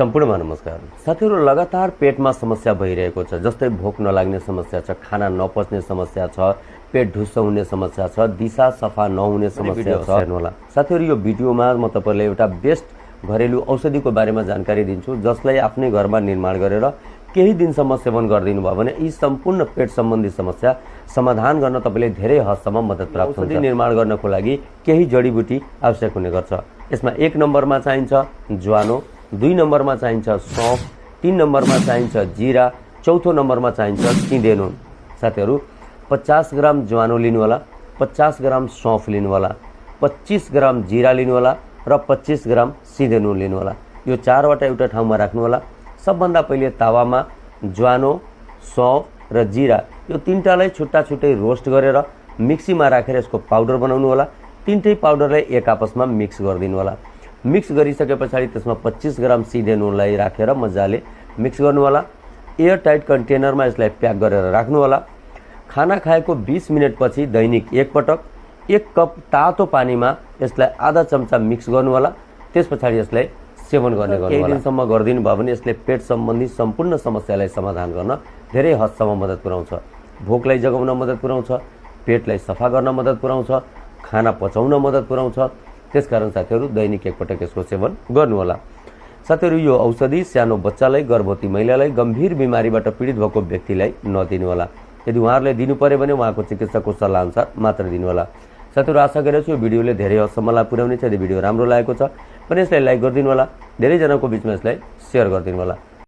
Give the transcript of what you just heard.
सम्पूर्णमा नमस्कार साथीहरु। लगातार पेटमा समस्या भइरहेको छ, जस्तै भोक नलाग्ने समस्या छ, खाना नपच्ने समस्या छ, पेट ढुस्स हुने समस्या छ, दिशा सफा नहुने समस्या छ। हेर्नुहोला साथीहरु, यो भिडियोमा म तपाईलाई एउटा बेस्ट घरेलु औषधिको बारेमा जानकारी दिन्छु, जसलाई आफ्नै घरमा निर्माण गरेर केही दिनसम्म सेवन गरिदिनु भयो भने यी सम्पूर्ण पेट सम्बन्धी समस्या समाधान गर्न तपाईले धेरै हदसम्म मद्दत प्राप्त हुन्छ। औषधि निर्माण गर्नको लागि केही जडीबुटी आवश्यक हुने गर्छ। यसमा 1 नम्बरमा चाहिन्छ ज्वानो, 2 नम्बरमा चाहिन्छ सौंफ, 3 नम्बरमा चाहिन्छ जीरा, चौथो नम्बरमा चाहिन्छ सिधे नुन। साथीहरु, 50 ग्राम ज्वानो लिनु होला, 50 ग्राम सौंफ लिनु होला, 25 ग्राम जीरा लिनु होला र 25 ग्राम सिधे नुन लिनु होला। यो चारवटा एउटा ठाउँमा राख्नु होला। सबभन्दा पहिले तावामा ज्वानो, सौंफ र जीरा यो तीनटालाई छुट्टा छुट्टै रोस्ट गरेर मिक्सीमा राखेर यसको पाउडर बनाउनु होला। तीनटै पाउडरलाई एक आपसमा मिक्स गरिदिनु होला। मिक्स गरिसकेपछि त्यसमा 25 ग्राम सिधे नुनलाई राखेर मजाले मिक्स गर्नु होला। एयर टाइट कन्टेनरमा यसलाई प्याक गरेर राख्नु होला। खाना खाएको 20 मिनेटपछि दैनिक एक पटक 1 कप तातो पानीमा यसलाई आधा चम्चा मिक्स गर्नु होला। त्यसपछि यसलाई सेवन गर्ने गर्नु होला। केही दिनसम्म गर्दिनु भयो भने यसले पेट सम्बन्धी सम्पूर्ण समस्यालाई समाधान गर्न धेरै हदसम्म मद्दत पुर्याउँछ। भोकलाई जगाउन मद्दत पुर्याउँछ, पेटलाई सफा गर्न मद्दत पुर्याउँछ, खाना पचाउन मद्दत पुर्याउँछ। त्यसकारण साथीहरु, दैनिक एक पटक यसको सेवन गर्नु होला। साथीहरु, यो औषधि सानो बच्चालाई, गर्भवती महिलालाई, गम्भीर बिमारीबाट पीडित भएको व्यक्तिलाई नदिनु होला। यदि उहाँहरुले दिनु पर्यो भने उहाँको चिकित्सकको सल्लाह अनुसार मात्र दिनु होला। साथीहरु, आशा गरेछु यो भिडियोले धेरै हदसम्म लाभ पुर्याउने छ। यदि भिडियो राम्रो लागेको छ भने यसलाई लाइक गरिदिनु होला, धेरै जनाको बीचमा यसलाई शेयर गरिदिनु होला।